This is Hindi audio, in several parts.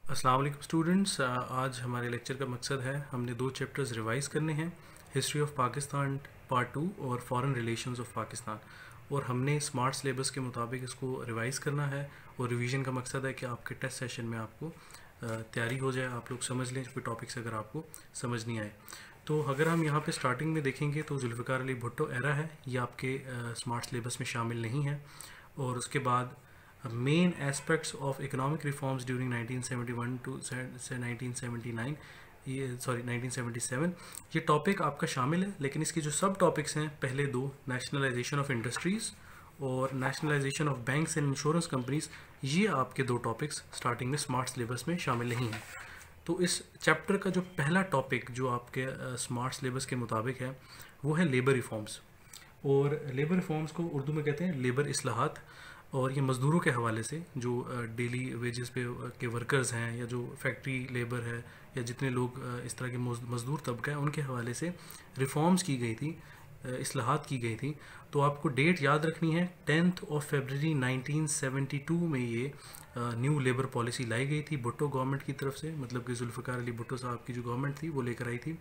अस्सलाम वालेकुम स्टूडेंट्स। आज हमारे लेक्चर का मकसद है हमने दो चैप्टर्स रिवाइज करने हैं, हिस्ट्री ऑफ पाकिस्तान पार्ट 2 और फॉरेन रिलेशंस ऑफ पाकिस्तान। और हमने स्मार्ट सिलेबस के मुताबिक इसको रिवाइज करना है और रिवीजन का मकसद है कि आपके टेस्ट सेशन में आपको तैयारी हो जाए, आप लोग समझ लें कोई टॉपिक्स अगर आपको समझ नहीं आए। तो अगर हम यहाँ पे स्टार्टिंग में देखेंगे तो जुल्फ़िकार अली भुट्टो एरा है, ये आपके स्मार्ट सिलेबस में शामिल नहीं है। और उसके बाद main aspects of economic reforms during 1971 to 1979, ये 1977, ये टॉपिक आपका शामिल है। लेकिन इसके जो सब टॉपिक्स हैं, पहले दो, नेशनलाइजेशन ऑफ इंडस्ट्रीज़ और nationalisation of banks and insurance companies, ये आपके दो टॉपिक्स स्टार्टिंग में स्मार्ट सिलेबस में शामिल नहीं हैं। तो इस चैप्टर का जो पहला टॉपिक जो आपके स्मार्ट सिलेबस के मुताबिक है वो है लेबर रिफॉर्म्स। और लेबर रिफॉर्म्स को उर्दू में कहते हैं लेबर इस्लाहात। और ये मज़दूरों के हवाले से, जो डेली वेजेस पे के वर्कर्स हैं या जो फैक्ट्री लेबर है या जितने लोग इस तरह के मज़दूर तबका है, उनके हवाले से रिफॉर्म्स की गई थी, इस्लाहात की गई थी। तो आपको डेट याद रखनी है, 10 फरवरी 1972 में ये न्यू लेबर पॉलिसी लाई गई थी भुट्टो गवर्नमेंट की तरफ से, मतलब कि जुल्फ़िकार अली भुट्टो साहब की जो गवर्नमेंट थी वो लेकर आई थी।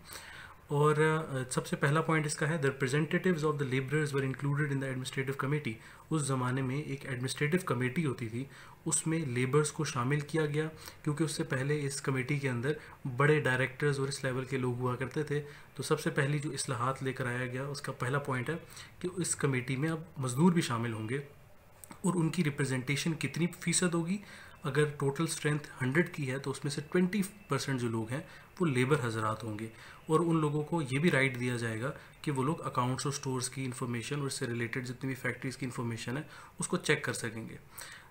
और सबसे पहला पॉइंट इसका है, the representatives of the labourers were included in the administrative committee. उस ज़माने में एक एडमिनिस्ट्रेटिव कमेटी होती थी, उसमें लेबर्स को शामिल किया गया, क्योंकि उससे पहले इस कमेटी के अंदर बड़े डायरेक्टर्स और इस लेवल के लोग हुआ करते थे। तो सबसे पहली जो इस्लाहात लेकर आया गया, उसका पहला पॉइंट है कि इस कमेटी में अब मज़दूर भी शामिल होंगे और उनकी रिप्रेजेंटेशन कितनी फ़ीसद होगी। अगर टोटल स्ट्रेंथ 100 की है तो उसमें से 20% जो लोग हैं वो लेबर हजरात होंगे। और उन लोगों को ये भी राइट दिया जाएगा कि वो लोग अकाउंट्स और स्टोर्स की इन्फॉर्मेशन और इससे रिलेटेड जितनी भी फैक्ट्रीज़ की इन्फॉर्मेशन है उसको चेक कर सकेंगे।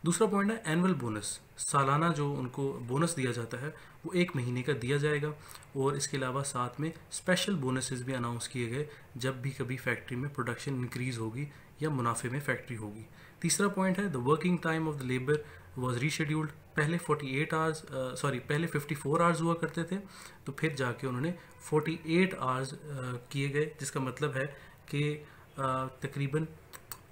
दूसरा पॉइंट है एनुअल बोनस। सालाना जो उनको बोनस दिया जाता है वो 1 महीने का दिया जाएगा। और इसके अलावा साथ में स्पेशल बोनसेस भी अनाउंस किए गए जब भी कभी फैक्ट्री में प्रोडक्शन इंक्रीज़ होगी या मुनाफे में फैक्ट्री होगी। तीसरा पॉइंट है, the working time of the labour was rescheduled. पहले 54 आवर्स हुआ करते थे, तो फिर जाके उन्होंने 48 आवर्स किए गए, जिसका मतलब है कि तकरीबन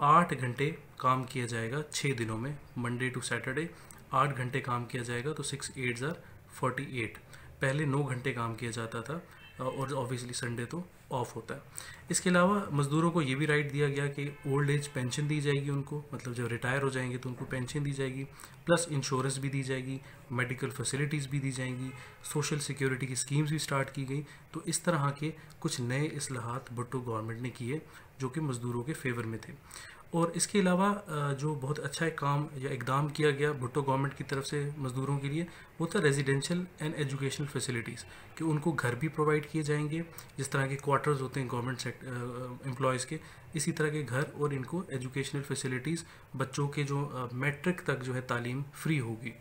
8 घंटे काम किया जाएगा 6 दिनों में, मंडे टू सैटरडे 8 घंटे काम किया जाएगा, तो 6 8 ज़ार 48। पहले 9 घंटे काम किया जाता था और ऑब्वियसली संडे तो ऑफ होता है। इसके अलावा मज़दूरों को ये भी राइट दिया गया कि ओल्ड एज पेंशन दी जाएगी उनको, मतलब जब रिटायर हो जाएंगे तो उनको पेंशन दी जाएगी, प्लस इंश्योरेंस भी दी जाएगी, मेडिकल फैसिलिटीज़ भी दी जाएंगी, सोशल सिक्योरिटी की स्कीम्स भी स्टार्ट की गई। तो इस तरह के कुछ नए इस्लाहात भुट्टो गवर्नमेंट ने किए जो कि मज़दूरों के फेवर में थे। और इसके अलावा जो बहुत अच्छा एक काम या इकदाम किया गया भुट्टो गवर्नमेंट की तरफ से मज़दूरों के लिए, वो था रेजिडेंशियल एंड एजुकेशनल फैसिलिटीज़, कि उनको घर भी प्रोवाइड किए जाएंगे, जिस तरह के क्वार्टर्स होते हैं गवर्नमेंट एम्प्लॉयज़ के, इसी तरह के घर, और इनको एजुकेशनल फैसिलिटीज़, बच्चों के जो मैट्रिक तक जो है तालीम फ्री होगी।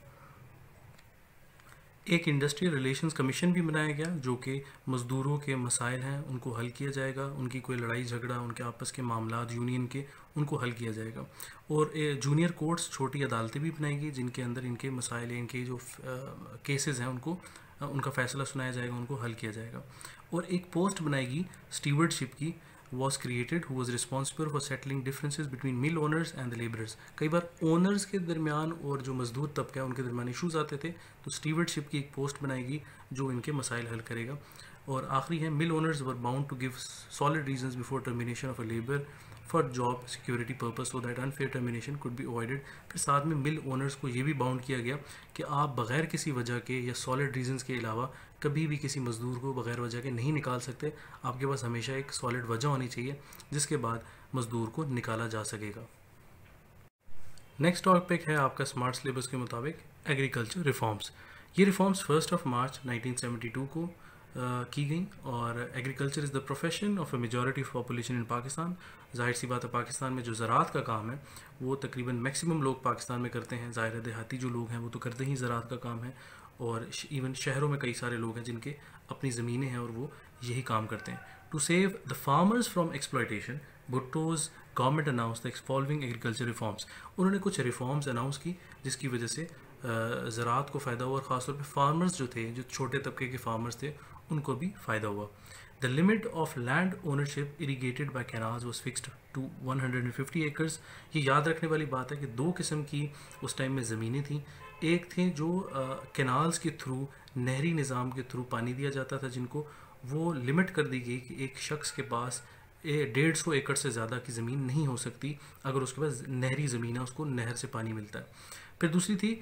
एक इंडस्ट्रियल रिलेशंस कमीशन भी बनाया गया जो कि मज़दूरों के मसाइल हैं उनको हल किया जाएगा, उनकी कोई लड़ाई झगड़ा, उनके आपस के मामलात यूनियन के, उनको हल किया जाएगा। और जूनियर कोर्ट्स, छोटी अदालतें भी बनाएंगी जिनके अंदर इनके मसाइल, इनके जो केसेस हैं उनको उनका फ़ैसला सुनाया जाएगा, उनको हल किया जाएगा। और एक पोस्ट बनाएगी स्टीवर्डशिप की, was created who was responsible for settling differences between mill owners and the laborers। कई बार ओनर्स के दरमियान और जो मजदूर तबका है उनके दरमियान इशूज़ आते थे, तो स्टीवर्डशिप की एक पोस्ट बनाएगी जो इनके मसाइल हल करेगा। और आखिरी है, mill owners were bound to give solid reasons before termination of a labour for job security purpose so that unfair termination could be avoided. फिर साथ में मिल ओनर्स को ये भी बाउंड किया गया कि आप बग़ैर किसी वजह के या सॉलिड रीजंस के अलावा कभी भी किसी मज़दूर को बग़ैर वजह के नहीं निकाल सकते। आपके पास हमेशा एक सॉलिड वजह होनी चाहिए जिसके बाद मज़दूर को निकाला जा सकेगा। नेक्स्ट टॉपिक है आपका स्मार्ट सिलेबस के मुताबिक एग्रीकल्चर रिफॉर्म्स। ये रिफॉर्म्स 1 मार्च 1972 को की गई। और agriculture is the profession of a majority of population in Pakistan. जाहिर सी बात है, पाकिस्तान में जो ज़राअत का काम है वो तकरीबन मैक्सिमम लोग पाकिस्तान में करते हैं। ज़ाहिर है देहाती जो लोग हैं वो तो करते ही ज़राअत का काम है, और इवन शहरों में कई सारे लोग हैं जिनके अपनी ज़मीनें हैं और वो यही काम करते हैं। To save the farmers from exploitation, Bhutto's government announce the following agriculture reforms. उन्होंने कुछ रिफॉर्म्स अनाउंस की जिसकी वजह से ज़राअत को फ़ायदा हुआ, और ख़ासतौर पर फार्मर्स जो थे, जो छोटे तबके के फार्मर्स थे, उनको भी फ़ायदा हुआ। The limit of land ownership irrigated by canals was fixed to 150 acres. ये याद रखने वाली बात है कि दो किस्म की उस टाइम में ज़मीनें थी। एक थी जो कैनाल्स के थ्रू, नहरी निज़ाम के थ्रू पानी दिया जाता था जिनको, वो लिमिट कर दी गई कि एक शख्स के पास 150 एकड़ से ज़्यादा की ज़मीन नहीं हो सकती अगर उसके पास नहरी ज़मीन है, उसको नहर से पानी मिलता है। फिर दूसरी थी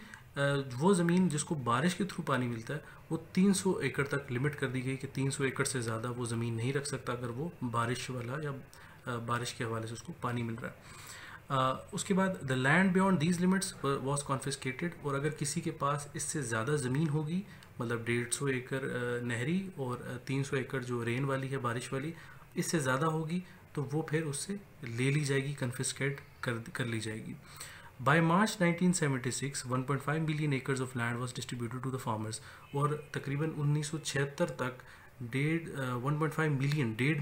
वो ज़मीन जिसको बारिश के थ्रू पानी मिलता है, वो 300 एकड़ तक लिमिट कर दी गई कि 300 एकड़ से ज़्यादा वो ज़मीन नहीं रख सकता अगर वो बारिश वाला या बारिश के हवाले से उसको पानी मिल रहा है। उसके बाद the land beyond these limits was confiscated, और अगर किसी के पास इससे ज़्यादा ज़मीन होगी, मतलब 150 एकड़ नहरी और 300 एकड़ जो रेन वाली है, बारिश वाली, इससे ज़्यादा होगी तो वो फिर उससे ले ली जाएगी, कन्फिस्केट कर ली जाएगी। By March 1976, 1.5 million acres of land was distributed to the farmers, और तकरीबन 1976 तक 1.5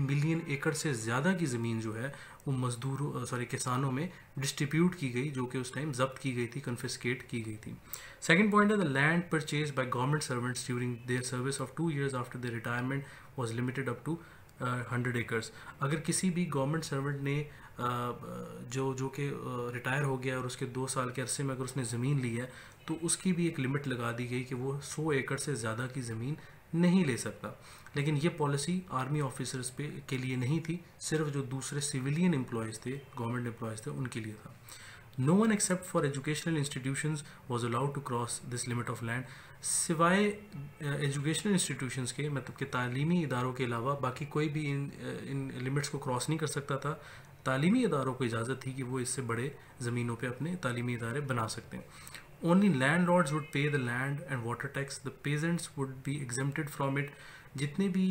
मिलियन एकड़ से ज़्यादा की ज़मीन जो है वो मजदूरों किसानों में डिस्ट्रीब्यूट की गई, जो कि उस टाइम जब्त की गई थी, कन्फिस्केट की गई थी। सेकंड पॉइंट है the land purchase by government servants during their service of 2 years after their retirement was limited up to 100 acres. अगर किसी भी गवर्नमेंट सर्वेंट ने जो कि रिटायर हो गया और उसके 2 साल के अरसे में अगर उसने ज़मीन ली है तो उसकी भी एक लिमिट लगा दी गई कि वो 100 एकड़ से ज़्यादा की ज़मीन नहीं ले सकता। लेकिन ये पॉलिसी आर्मी ऑफिसर्स पे के लिए नहीं थी, सिर्फ जो दूसरे सिविलियन एम्प्लॉयज़ थे, गवर्नमेंट एम्प्लॉयज़ थे, उनके लिए था। No one except for educational institutions was allowed to cross this limit of land. सिवाय एजुकेशनल इंस्टीट्यूशंस के, मतलब कि तालीमी इदारों के अलावा बाकी कोई भी इन लिमिट्स को क्रॉस नहीं कर सकता था। तालीमी इदारों को इजाज़त थी कि वो इससे बड़े ज़मीनों पे अपने तालीमी इदारे बना सकते हैं। ओनली लैंड लॉर्ड्स वुड पे the land and water tax, the pageants would be exempted from it. जितने भी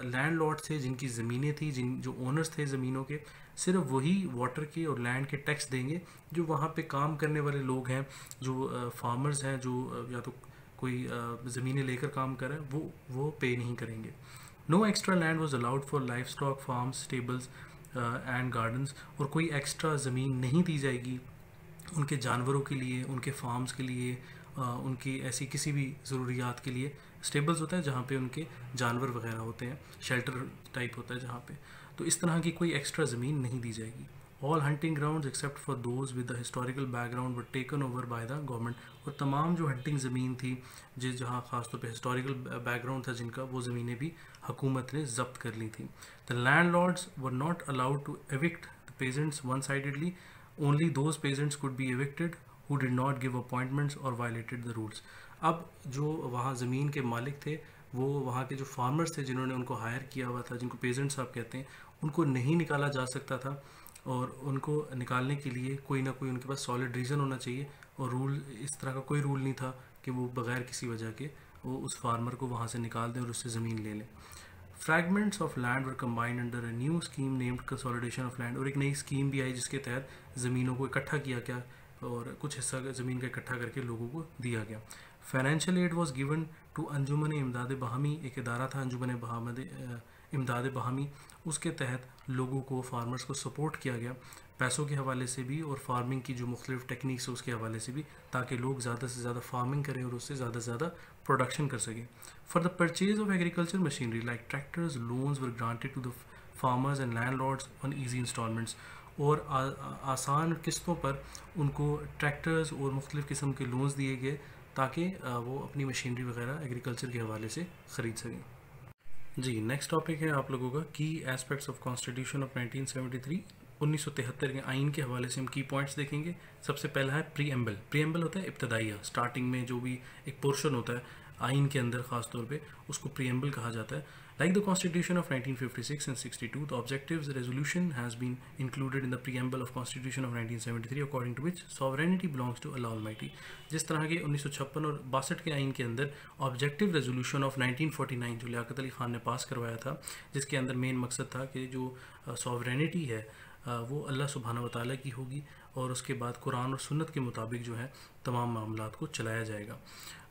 लैंड लॉर्ड थे, जिनकी ज़मीनें थी, जो ओनर्स थे ज़मीनों के, सिर्फ वही वाटर के और लैंड के टैक्स देंगे। जो वहाँ पे काम करने वाले लोग हैं, जो फार्मर्स हैं, जो या तो कोई ज़मीनें लेकर काम कर रहे हैं, वो पे नहीं करेंगे। No extra land was allowed for livestock, farms, stables and gardens, और कोई एक्स्ट्रा ज़मीन नहीं दी जाएगी उनके जानवरों के लिए, उनके फार्म्स के लिए, उनकी ऐसी किसी भी ज़रूरियात के लिए। स्टेबल्स होता है जहाँ पे उनके जानवर वगैरह होते हैं, शेल्टर टाइप होता है जहाँ पे, तो इस तरह की कोई एक्स्ट्रा ज़मीन नहीं दी जाएगी। All hunting grounds except for those with the historical background were taken over by the government, और तमाम जो हंटिंग ज़मीन थी जहाँ ख़ासतौर पे हिस्टोरिकल बैकग्राउंड था जिनका, वो ज़मीनें भी हुकूमत ने जब्त कर ली थी। The landlords were not allowed to evict the peasants one sidedly, only those peasants could be evicted who did not give appointments और वायलेटेड द रूल्स। अब जो वहाँ ज़मीन के मालिक थे, वो वहाँ के जो फार्मर्स थे जिन्होंने उनको हायर किया हुआ था, जिनको पेजेंट्स आप कहते हैं, उनको नहीं निकाला जा सकता था, और उनको निकालने के लिए कोई ना कोई उनके पास सॉलिड रीज़न होना चाहिए, और रूल, इस तरह का कोई रूल नहीं था कि वो बग़ैर किसी वजह के वो उस फार्मर को वहाँ से निकाल दें और उससे ज़मीन ले लें। Fragments of land were combined under a new scheme named consolidation of land, और एक नई स्कीम भी आई जिसके तहत ज़मीनों को इकट्ठा किया गया और कुछ हिस्सा ज़मीन का इकट्ठा करके लोगों को दिया गया। Financial aid was given to Anjuman Imdad Bahami, एक इदारा था अंजुमन इमदाद बहामी, उसके तहत लोगों को, फार्मर्स को सपोर्ट किया गया पैसों के हवाले से भी और फार्मिंग की जो मुख्तलिफ टेक्निक्स है उसके हवाले से भी, ताकि लोग ज़्यादा से ज़्यादा फार्मिंग करें और उससे ज़्यादा से ज़्यादा प्रोडक्शन कर सकें। For the purchase of agriculture machinery like tractors, loans were granted to the farmers and landlords on easy instalments, और आसान किस्तों पर उनको ट्रैक्टर्स और मुख्तलिफ़ किस्म के लोन्स दिए गए ताकि वो अपनी मशीनरी वगैरह एग्रीकल्चर के हवाले से ख़रीद सकें। जी, नेक्स्ट टॉपिक है आप लोगों का की एस्पेक्ट्स ऑफ कॉन्स्टिट्यूशन ऑफ 1973। 1973 के आइन के हवाले से हम की पॉइंट्स देखेंगे। सबसे पहला है प्रीएम्बल। प्रीएम्बल होता है इब्तदाइया, स्टार्टिंग में जो भी एक पोर्शन होता है आइन के अंदर, ख़ास तौर पे उसको प्रीएम्बल कहा जाता है। Like the constitution of 1956 and 62, the objectives resolution has been included in the preamble of constitution of 1973 according to which sovereignty belongs to Allah almighty. जिस तरह के 1956 और 62 के आइन के अंदर ऑब्जेक्टिव रेजोल्यूशन ऑफ 1949 जो लियाकत अली ख़ान ने पास करवाया था, जिसके अंदर मेन मकसद था कि जो सॉवरेनिटी है वो अल्लाह सुब्हानहू व तआला की होगी, और उसके बाद कुरान और सुन्नत के मुताबिक जो है तमाम मामलात को चलाया जाएगा।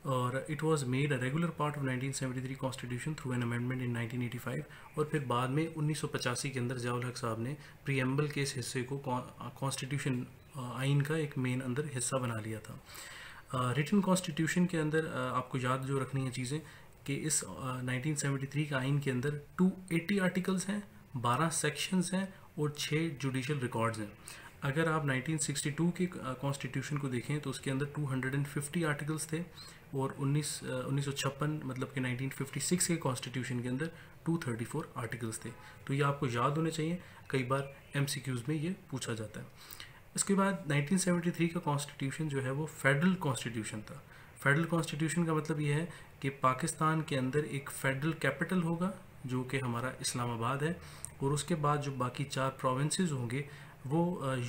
और it was made a regular part of 1973 constitution through an amendment in 1985, और फिर बाद में 1985 के अंदर ज़ियाउल हक साहब ने प्रीएम्बल के इस हिस्से को कॉन्स्टिट्यूशन आइन का एक मेन अंदर हिस्सा बना लिया था। रिटन कॉन्स्टिट्यूशन के अंदर आपको याद जो रखनी है चीज़ें कि इस 1973 का आइन के अंदर 280 आर्टिकल्स हैं, 12 सेक्शंस हैं और 6 जुडिशल रिकॉर्ड्स हैं। अगर आप 1962 के कॉन्स्टिट्यूशन को देखें तो उसके अंदर 250 आर्टिकल्स थे और 1956 मतलब कि 1956 के कॉन्स्टिट्यूशन के अंदर 234 आर्टिकल्स थे। तो ये आपको याद होने चाहिए, कई बार MCQs में ये पूछा जाता है। इसके बाद 1973 का कॉन्स्टिट्यूशन जो है वो फेडरल कॉन्स्टिट्यूशन था। फेडरल कॉन्स्टिट्यूशन का मतलब ये है कि पाकिस्तान के अंदर एक फेडरल कैपिटल होगा जो कि हमारा इस्लामाबाद है, और उसके बाद जो बाकी 4 प्रोविंसेस होंगे वो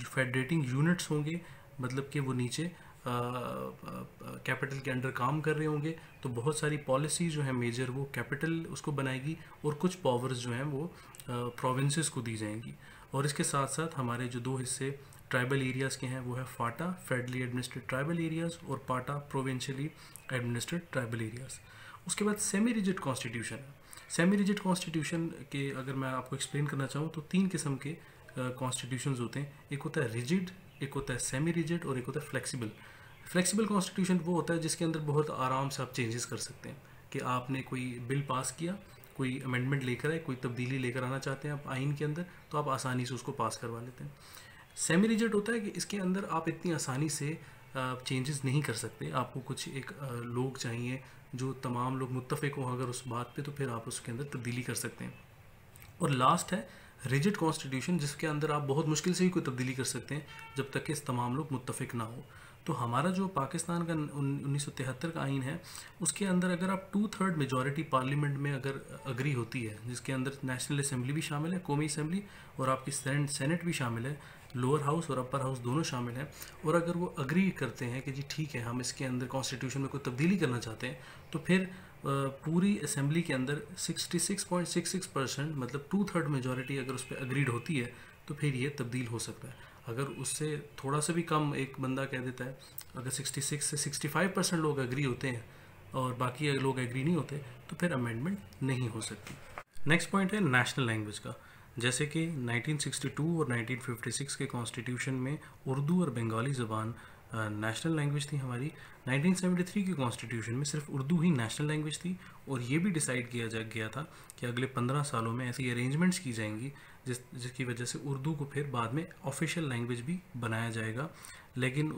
फेडरेटिंग यूनिट्स होंगे, मतलब कि वो नीचे कैपिटल के अंडर काम कर रहे होंगे। तो बहुत सारी पॉलिसी जो है मेजर वो कैपिटल उसको बनाएगी और कुछ पावर्स जो हैं वो प्रोविंसेस को दी जाएंगी। और इसके साथ साथ हमारे जो 2 हिस्से ट्राइबल एरियाज़ के हैं वो है फाटा फेडरली एडमिनिस्ट्रेड ट्राइबल एरियाज़ और पाटा प्रोविंशियली एडमिनिस्ट्रेड ट्राइबल एरियाज़। उसके बाद सेमी रिजिड कॉन्स्टिट्यूशन है। सेमी रिजिड कॉन्स्टिट्यूशन के अगर मैं आपको एक्सप्लेन करना चाहूँ तो 3 किस्म के कॉन्स्टिट्यूशंस होते हैं। एक होता है रिजिड, एक होता है सेमी रिजिड और एक होता है फ्लेक्सिबल। फ्लेक्सिबल कॉन्स्टिट्यूशन वो होता है जिसके अंदर बहुत आराम से आप चेंजेस कर सकते हैं, कि आपने कोई बिल पास किया, कोई अमेंडमेंट लेकर आए, कोई तब्दीली लेकर आना चाहते हैं आप आइन के अंदर, तो आप आसानी से उसको पास करवा लेते हैं। सेमी रिजिड होता है कि इसके अंदर आप इतनी आसानी से चेंजेस नहीं कर सकते, आपको कुछ एक लोग चाहिए जो तमाम लोग मुत्तफ़िक हों अगर उस बात पे, तो फिर आप उसके अंदर तब्दीली कर सकते हैं। और लास्ट है रिजिड कॉन्स्टिट्यूशन, जिसके अंदर आप बहुत मुश्किल से ही कोई तब्दीली कर सकते हैं जब तक कि तमाम लोग मुत्तफ़िक ना हो। तो हमारा जो पाकिस्तान का 1973 का आइन है उसके अंदर अगर आप 2/3 मेजॉरिटी पार्लियामेंट में अगर अग्री होती है, जिसके अंदर नेशनल असेंबली भी शामिल है, कौमी असेंबली, और आपकी सेनेट भी शामिल है, लोअर हाउस और अपर हाउस दोनों शामिल हैं, और अगर वो अग्री करते हैं कि जी ठीक है हम इसके अंदर कॉन्स्टिट्यूशन में कोई तब्दीली करना चाहते हैं, तो फिर पूरी असेंबली के अंदर 66.66% मतलब 2/3 मेजॉरिटी अगर उस पर अग्रीड होती है तो फिर ये तब्दील हो सकता है। अगर उससे थोड़ा सा भी कम एक बंदा कह देता है, अगर 66 से 65% लोग एग्री होते हैं और बाकी लोग एग्री नहीं होते, तो फिर अमेंडमेंट नहीं हो सकती। नेक्स्ट पॉइंट है नेशनल लैंग्वेज का। जैसे कि 1962 और 1956 के कॉन्स्टिट्यूशन में उर्दू और बंगाली ज़बान नेशनल लैंग्वेज थी हमारी। 1973 के कॉन्स्टिट्यूशन में सिर्फ उर्दू ही नेशनल लैंग्वेज थी, और ये भी डिसाइड किया गया था कि अगले 15 सालों में ऐसी अरेंजमेंट्स की जाएंगी जिसकी वजह से उर्दू को फिर बाद में ऑफिशियल लैंग्वेज भी बनाया जाएगा। लेकिन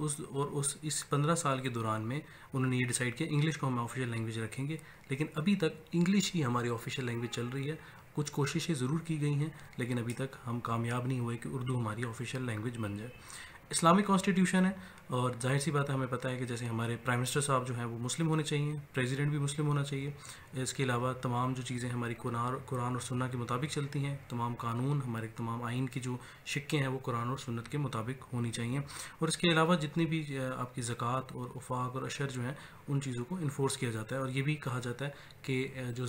इस 15 साल के दौरान में उन्होंने ये डिसाइड किया इंग्लिश को हम ऑफिशियल लैंग्वेज रखेंगे, लेकिन अभी तक इंग्लिश ही हमारी ऑफिशियल लैंग्वेज चल रही है। कुछ कोशिशें ज़रूर की गई हैं लेकिन अभी तक हम कामयाब नहीं हुए कि उर्दू हमारी ऑफिशियल लैंग्वेज बन जाए। इस्लामिक कॉन्स्टिट्यूशन है, और जाहिर सी बात है हमें पता है कि जैसे हमारे प्राइम मिनिस्टर साहब जो हैं वो मुस्लिम होने चाहिए, प्रेसिडेंट भी मुस्लिम होना चाहिए। इसके अलावा तमाम जो चीज़ें हमारी कुरान और सुन्नत के मुताबिक चलती हैं, तमाम कानून हमारे तमाम आइन की जो शिक्के हैं वो कुरान और सुन्नत के मुताबिक होनी चाहिए। और इसके अलावा जितनी भी आपकी ज़कात और उफ़ाक़ और अशर जो हैं उन चीज़ों को इन्फोर्स किया जाता है, और ये भी कहा जाता है कि जो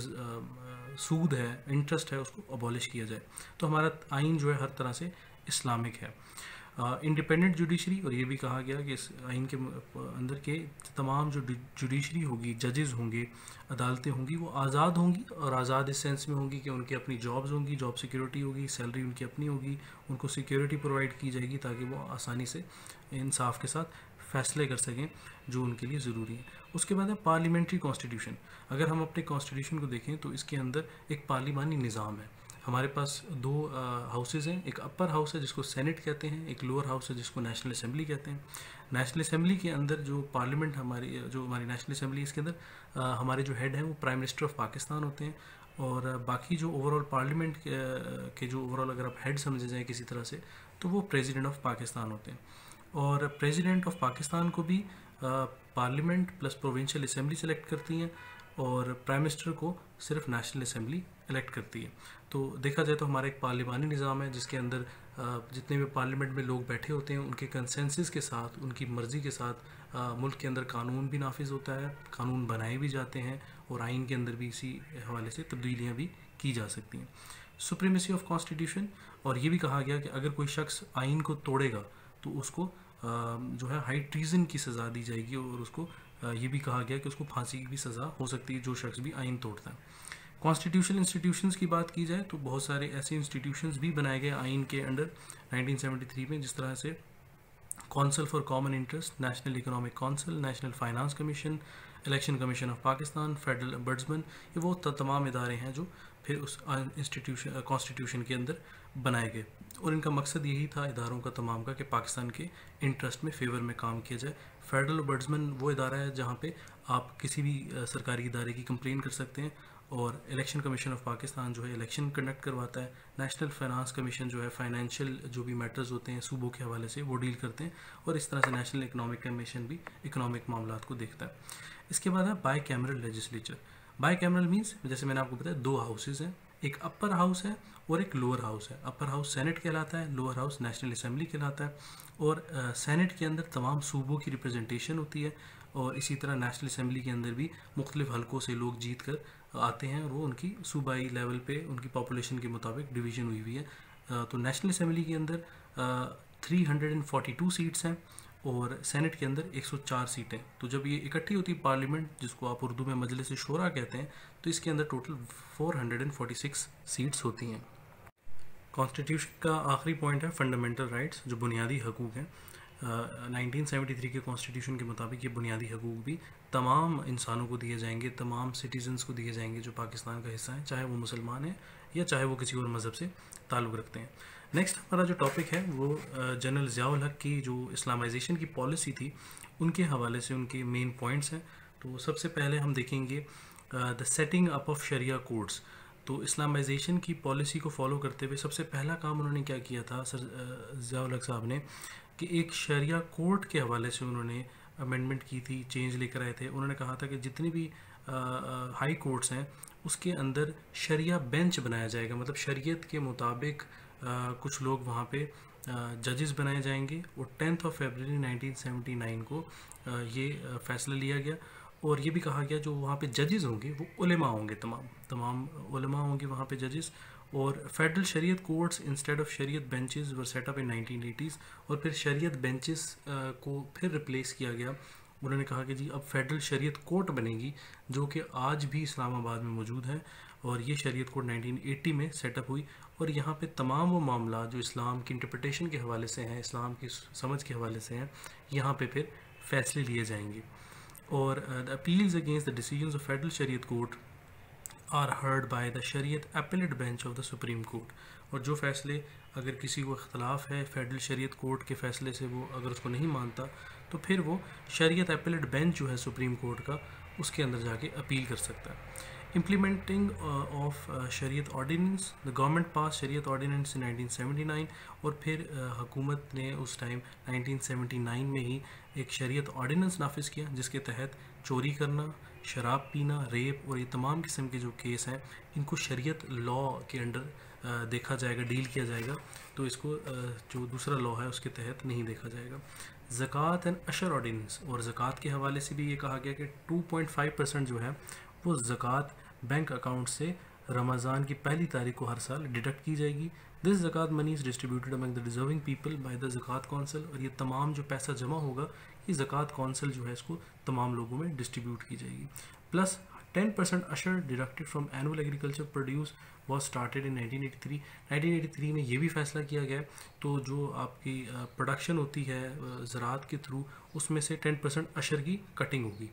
सूद है, इंटरेस्ट है, उसको अबॉलिश किया जाए। तो हमारा आइन जो है हर तरह से इस्लामिक है। इंडिपेंडेंट जुडिशरी, और ये भी कहा गया कि इस आइन के अंदर के तमाम जो जुडिशरी होगी, जजेस होंगे, अदालतें होंगी, वो आज़ाद होंगी, और आज़ाद इस सेंस में होंगी कि उनकी अपनी जॉब्स होंगी, जॉब सिक्योरिटी होगी, सैलरी उनकी अपनी होगी, उनको सिक्योरिटी प्रोवाइड की जाएगी ताकि वो आसानी से इंसाफ के साथ फैसले कर सकें जो उनके लिए ज़रूरी है। उसके बाद है पार्लियामेंट्री कॉन्स्टिट्यूशन। अगर हम अपने कॉन्स्टिट्यूशन को देखें तो इसके अंदर एक पार्लिमानी निज़ाम है। हमारे पास 2 हाउसेज़ हैं, एक अपर हाउस है जिसको सेनेट कहते हैं, एक लोअर हाउस है जिसको नेशनल असेंबली कहते हैं। नेशनल असेंबली के अंदर जो पार्लियामेंट हमारी नेशनल असेंबली, इसके अंदर हमारे जो हेड हैं वो प्राइम मिनिस्टर ऑफ पाकिस्तान होते हैं, और बाकी जो ओवरऑल पार्लियामेंट के जो ओवरऑल अगर आप हेड समझे जाएँ किसी तरह से, तो वो प्रेसिडेंट ऑफ पाकिस्तान होते हैं। और प्रेसिडेंट ऑफ पाकिस्तान को भी parliament plus provincial assembly select करती हैं, और प्राइम मिनिस्टर को सिर्फ नेशनल असेंबली इलेक्ट करती है। तो देखा जाए तो हमारा एक पार्लिमानी निज़ाम है जिसके अंदर जितने भी पार्लियामेंट में लोग बैठे होते हैं उनके कंसेंसस के साथ, उनकी मर्ज़ी के साथ मुल्क के अंदर कानून भी नाफिज होता है, कानून बनाए भी जाते हैं, और आइन के अंदर भी इसी हवाले से तब्दीलियाँ भी की जा सकती हैं। सुप्रीमेसी ऑफ कॉन्स्टिट्यूशन, और ये भी कहा गया कि अगर कोई शख्स आइन को तोड़ेगा तो उसको जो है हाई ट्रीज़न की सज़ा दी जाएगी, और उसको ये भी कहा गया कि उसको फांसी की भी सज़ा हो सकती है जो शख्स भी आइन तोड़ता है। कॉन्स्टिट्यूशनल इंस्टीट्यूशंस की बात की जाए तो बहुत सारे ऐसे इंस्टीट्यूशंस भी बनाए गए आइन के अंडर 1973 में, जिस तरह से council for common interest, national economic council, national finance commission, election commission of Pakistan, federal ombudsman, ये वो तमाम इदारे हैं जो फिर उस इंस्टीट्यूशन कॉन्स्टिट्यूशन के अंदर बनाए गए, और इनका मकसद यही था इदारों का तमाम का कि पाकिस्तान के इंटरेस्ट में फेवर में काम किया जाए। फेडरल ombudsman वो इदारा है जहाँ पे आप किसी भी सरकारी इदारे की कंप्लेन कर सकते हैं, और इलेक्शन कमीशन ऑफ पाकिस्तान जो है इलेक्शन कंडक्ट करवाता है। नेशनल फाइनेंस कमीशन जो है फाइनेंशियल जो भी मैटर्स होते हैं सूबों के हवाले से वो डील करते हैं, और इस तरह से नेशनल इकोनॉमिक कमीशन भी इकोनॉमिक मामलात को देखता है। इसके बाद है by cameral legislature. By cameral means जैसे मैंने आपको बताया दो हाउसेज हैं, एक अपर हाउस है और एक लोअर हाउस है। अपर हाउस सेनेट कहलाता है, लोअर हाउस नेशनल असेंबली कहलाता है, और सेनेट के अंदर तमाम सूबों की रिप्रेजेंटेशन होती है, और इसी तरह नेशनल असेंबली के अंदर भी मुख्तलिफ हलकों से लोग जीत कर आते हैं, और वो उनकी सूबाई लेवल पे उनकी पॉपुलेशन के मुताबिक डिवीज़न हुई हुई है। तो नेशनल असेंबली के अंदर 342 सीट्स हैं, और सेनेट के अंदर 104 सीटें। तो जब ये इकट्ठी होती है पार्लियामेंट, जिसको आप उर्दू में मजलिस शोरा कहते हैं, तो इसके अंदर टोटल 446 सीट्स होती हैं। कॉन्स्टिट्यूशन का आखिरी पॉइंट है फंडामेंटल राइट्स, जो बुनियादी हकूक़ हैं। 1973 के कॉन्स्टिट्यूशन के मुताबिक ये बुनियादी हकूक़ भी तमाम इंसानों को दिए जाएंगे, तमाम सिटीजन्स को दिए जाएंगे जो पाकिस्तान का हिस्सा है, चाहे वो मुसलमान हैं या चाहे वो किसी और मज़हब से ताल्लुक़ रखते हैं। नेक्स्ट हमारा जो टॉपिक है वो जनरल ज़ियाउल हक की जो इस्लामाइजेशन की पॉलिसी थी उनके हवाले से उनके मेन पॉइंट्स हैं। तो सबसे पहले हम देखेंगे द सेटिंग अप ऑफ शरिया कोड्स। तो इस्लामाइजेशन की पॉलिसी को फॉलो करते हुए सबसे पहला काम उन्होंने क्या किया था सर ज़ियाउल हक साहब ने, कि एक शरिया कोर्ट के हवाले से उन्होंने अमेंडमेंट की थी, चेंज लेकर आए थे। उन्होंने कहा था कि जितनी भी हाई कोर्ट्स हैं उसके अंदर शरिया बेंच बनाया जाएगा, मतलब शरीयत के मुताबिक कुछ लोग वहाँ पे जजेस बनाए जाएंगे। और 10 फरवरी 1979 को ये फ़ैसला लिया गया, और ये भी कहा गया जो वहाँ पे जजेस होंगे वो उलेमा होंगे, तमाम उलेमा होंगे वहाँ पे जजेस। और फेडरल शरीयत कोर्ट्स इंस्टेड ऑफ शरीयत benches were set up in 1980s, और फिर शरीयत बेंचेस को फिर रिप्लेस किया गया। उन्होंने कहा कि जी अब फेडरल शरीयत कोर्ट बनेगी, जो कि आज भी इस्लामाबाद में मौजूद है, और ये शरीयत कोर्ट 1980 में सेटअप हुई। और यहाँ पे तमाम वो मामला जो इस्लाम की इंटरप्रिटेशन के हवाले से हैं, इस्लाम की समझ के हवाले से हैं, यहाँ पे फिर फैसले लिए जाएंगे। और the appeals against the decisions of federal Shariat court are heard by the Shariat appellate bench of the supreme court. और जो फैसले अगर किसी को इख्तलाफ है फेडरल शरीयत कोर्ट के फैसले से, वो अगर उसको नहीं मानता तो फिर वो शरीयत अपीलेट बेंच जो है सुप्रीम कोर्ट का, उसके अंदर जाके अपील कर सकता है। इम्प्लीमेंटिंग ऑफ शरीयत ऑर्डिनेंस, द गवर्नमेंट पास शरीयत ऑर्डिनेंस इन 1979, और फिर हुकूमत ने उस टाइम 1979 में ही एक शरीयत ऑर्डिनेंस नाफिज किया, जिसके तहत चोरी करना, शराब पीना, रेप और ये तमाम किस्म के जो केस हैं इनको शरीयत लॉ के अंडर देखा जाएगा, डील किया जाएगा। तो इसको जो दूसरा लॉ है उसके तहत नहीं देखा जाएगा। ज़कात एंड अशर ऑर्डिनेंस, और ज़कात के हवाले से भी ये कहा गया कि 2.5% जो है वो ज़कात बैंक अकाउंट से रमज़ान की पहली तारीख को हर साल डिडक्ट की जाएगी। This zakat money is distributed among the deserving people by the zakat council, और ये तमाम जो पैसा जमा होगा ये ज़कात काउंसिल जो है इसको तमाम लोगों में डिस्ट्रीब्यूट की जाएगी। प्लस 10% अशर deducted from annual agriculture produce was started in 1983। 1983 में ये भी फैसला किया गया, तो जो आपकी प्रोडक्शन होती है ज़राअत के थ्रू, उसमें से 10% अशर की कटिंग होगी।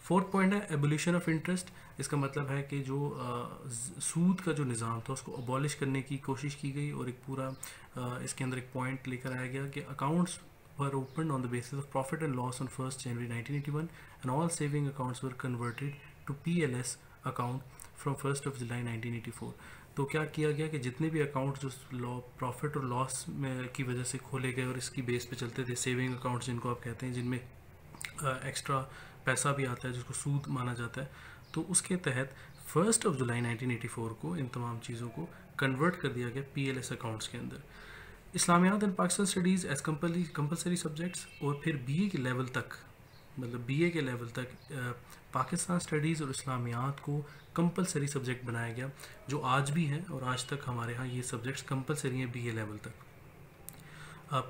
4th पॉइंट है एबोलिशन ऑफ इंटरेस्ट। इसका मतलब है कि जो सूद का जो निज़ाम था उसको अबॉलिश करने की कोशिश की गई, और एक पूरा इसके अंदर एक पॉइंट लेकर आया गया कि accounts were opened on the basis of profit and loss on 1st January 1981, and all saving accounts were converted to PLS account from 1st of July 1984। तो क्या किया गया कि जितने भी अकाउंट जो प्रॉफिट और लॉस में की वजह से खोले गए और इसकी बेस पे चलते थे, सेविंग अकाउंट्स जिनको आप कहते हैं, जिनमें एक्स्ट्रा पैसा भी आता है जिसको सूद माना जाता है, तो उसके तहत 1st of July 1984 को इन तमाम चीज़ों को कन्वर्ट कर दिया गया PLS अकाउंट्स के अंदर। Islamiyat and Pakistan studies as compulsory subjects, और फिर BA के लेवल तक, मतलब BA के लेवल तक पाकिस्तान स्टडीज़ और इस्लामियात को कंपलसरी सब्जेक्ट बनाया गया, जो आज भी है, और आज तक हमारे यहाँ ये सब्जेक्ट्स कंपलसरी हैं BA लेवल तक।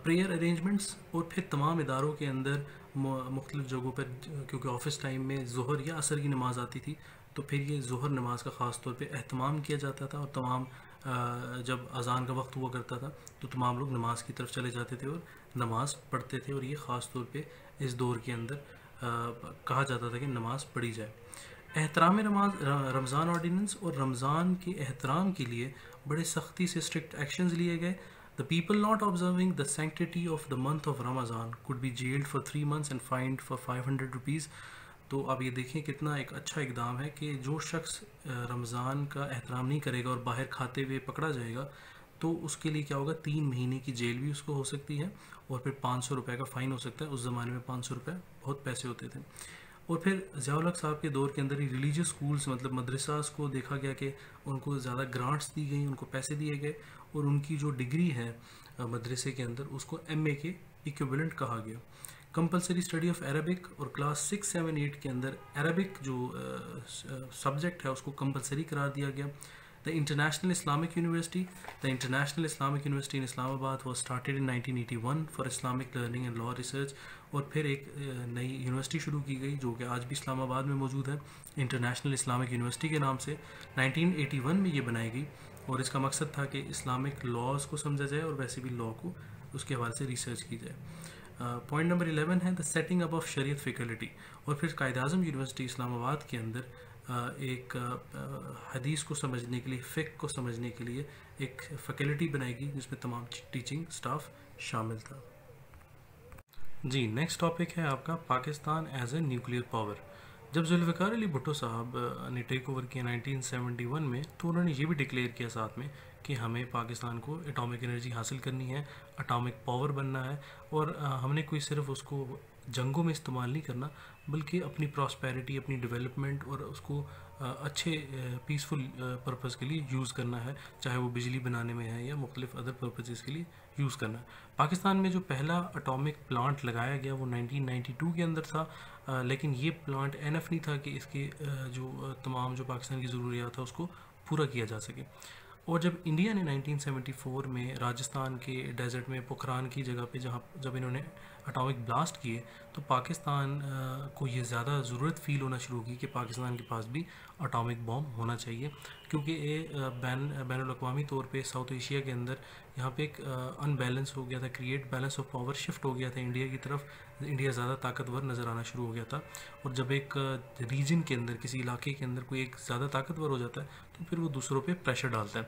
प्रेयर अरेंजमेंट्स, और फिर तमाम इदारों के अंदर मुख्तलिफ़ जगहों पर, क्योंकि ऑफिस टाइम में ज़ोहर या असर की नमाज़ आती थी, तो फिर ये ज़ोहर नमाज का ख़ास तौर पे एहतमाम किया जाता था, और तमाम जब अज़ान का वक्त हुआ करता था तो तमाम लोग नमाज़ की तरफ चले जाते थे और नमाज़ पढ़ते थे, और ये ख़ास तौर पे इस दौर के अंदर कहा जाता था कि नमाज़ पढ़ी जाए। एहतराम रमज़ान ऑर्डिनेंस और रमज़ान के एहतराम के लिए बड़े सख्ती से स्ट्रिक्ट एक्शंस लिए गए। The people not observing the sanctity of the month of Ramzan could be gelled for 3 months and find for 500 rupees. तो आप ये देखें कितना एक अच्छा इकदाम है कि जो शख्स रमज़ान का एहतराम नहीं करेगा और बाहर खाते हुए पकड़ा जाएगा तो उसके लिए क्या होगा, 3 महीने की जेल भी उसको हो सकती है और फिर 500 रुपये का फ़ाइन हो सकता है। उस ज़माने में 500 रुपये बहुत पैसे होते थे। और फिर ज़ियाउल हक साहब के दौर के अंदर ही रिलीजियस स्कूल्स मतलब मदरसास को देखा गया कि उनको ज़्यादा ग्रांट्स दी गई, उनको पैसे दिए गए, और उनकी जो डिग्री है मदरसे के अंदर उसको MA के इक्विवेलेंट कहा गया। कंपलसरी स्टडी ऑफ अरबिक, और क्लास 6, 7, 8 के अंदर अरबिक जो सब्जेक्ट है उसको कंपलसरी करार दिया गया। The international Islamic university in Islamabad was started in 1981 for Islamic learning and law research. और फिर एक नई यूनिवर्सिटी शुरू की गई जो कि आज भी इस्लामाबाद में मौजूद है, इंटरनेशनल इस्लामिक यूनिवर्सिटी के नाम से। 1981 में ये बनाई गई और इसका मकसद था कि इस्लामिक लॉज को समझा जाए और वैसे भी लॉ को उसके हवाले से रिसर्च की जाए। पॉइंट नंबर 11 है द सेटिंग अप ऑफ शरीयत फैकल्टी। और फिर कायद-ए-आज़म यूनिवर्सिटी इस्लामाबाद के अंदर एक हदीस को समझने के लिए, फ़िक़्ह को समझने के लिए एक फैकल्टी बनाएगी जिसमें तमाम टीचिंग स्टाफ शामिल था। जी, नेक्स्ट टॉपिक है आपका Pakistan as a nuclear power. जब जुल्फ़िकार अली भुट्टो साहब ने टेक ओवर किया 1971 में, तो उन्होंने ये भी डिक्लेयर किया साथ में कि हमें पाकिस्तान को एटॉमिक एनर्जी हासिल करनी है, एटॉमिक पावर बनना है, और हमने कोई सिर्फ उसको जंगों में इस्तेमाल नहीं करना बल्कि अपनी प्रॉस्पेरिटी, अपनी डेवलपमेंट और उसको अच्छे पीसफुल पर्पज़ के लिए यूज़ करना है, चाहे वो बिजली बनाने में है या मुख्तलिफ अदर पर्पज़ के लिए यूज़ करना है। पाकिस्तान में जो पहला एटॉमिक प्लांट लगाया गया वो 1992 के अंदर था, लेकिन ये प्लांट एनफ नहीं था कि इसके जो तमाम जो पाकिस्तान की ज़रूरियात था उसको पूरा किया जा सके। और जब इंडिया ने 1974 में राजस्थान के डेजर्ट में पोखरान की जगह पे जब इन्होंने एटॉमिक ब्लास्ट किए तो पाकिस्तान को ये ज़्यादा ज़रूरत फ़ील होना शुरू की कि पाकिस्तान के पास भी एटॉमिक बॉम्ब होना चाहिए, क्योंकि ये बैनुल-अक़वामी तौर पे साउथ एशिया के अंदर यहाँ पे एक अनबैलेंस हो गया था, create balance of power shift हो गया था इंडिया की तरफ। इंडिया ज़्यादा ताकतवर नज़र आना शुरू हो गया था, और जब एक रीजन के अंदर, किसी इलाके के अंदर कोई एक ज़्यादा ताकतवर हो जाता है तो फिर वो दूसरों पे प्रेशर डालता है।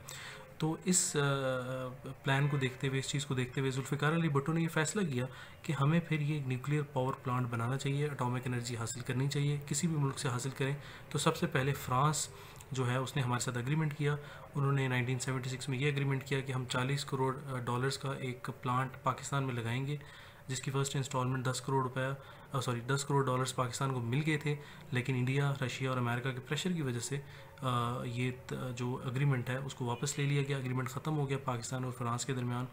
तो इस प्लान को देखते हुए, इस चीज़ को देखते हुए जुल्फ़िकार अली भुट्टो ने ये फ़ैसला किया कि हमें फिर ये न्यूक्लियर पावर प्लांट बनाना चाहिए, एटॉमिक एनर्जी हासिल करनी चाहिए। किसी भी मुल्क से हासिल करें तो सबसे पहले फ़्रांस जो है उसने हमारे साथ एग्रीमेंट किया। उन्होंने 1976 में ये एग्रीमेंट किया कि हम 40 करोड़ डॉलर्स का एक प्लांट पाकिस्तान में लगाएंगे, जिसकी first instalment 10 crore dollars Pakistan को मिल गए थे। लेकिन इंडिया, रशिया और अमेरिका के प्रेशर की वजह से जो एग्रीमेंट है उसको वापस ले लिया गया। एग्रीमेंट ख़त्म हो गया पाकिस्तान और फ्रांस के दरमियान,